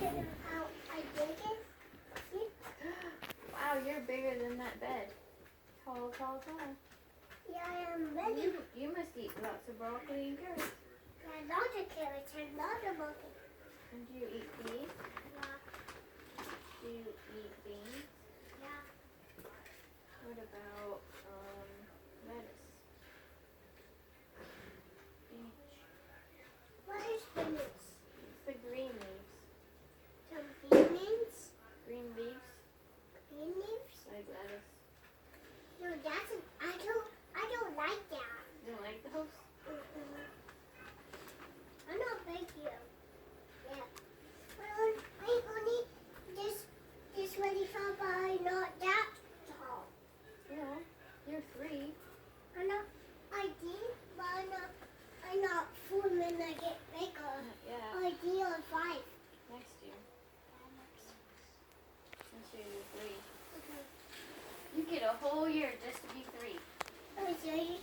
how I dig it? Wow, you're bigger than that bed. Tall, tall, tall. Yeah, I am ready. You must eat lots of broccoli and carrots. Yeah, lots of carrots and lots of broccoli. And do you eat beef? Yeah. Do you eat beans? Yeah. What about lettuce? Spinach. What is spinach? It's the green leaves. Some beans? Green leaves, Green leaves? like lettuce. No, that's I don't like that. You don't like those? I'm not big here. Yeah. I only this really tall, but I'm not that tall. Yeah, you're 3. I'm not. I did, but I'm not 4 when I get bigger. Yeah, I did on 5. next year. Next year you're 3. Okay. You get a whole year just to be 3. Oh, so you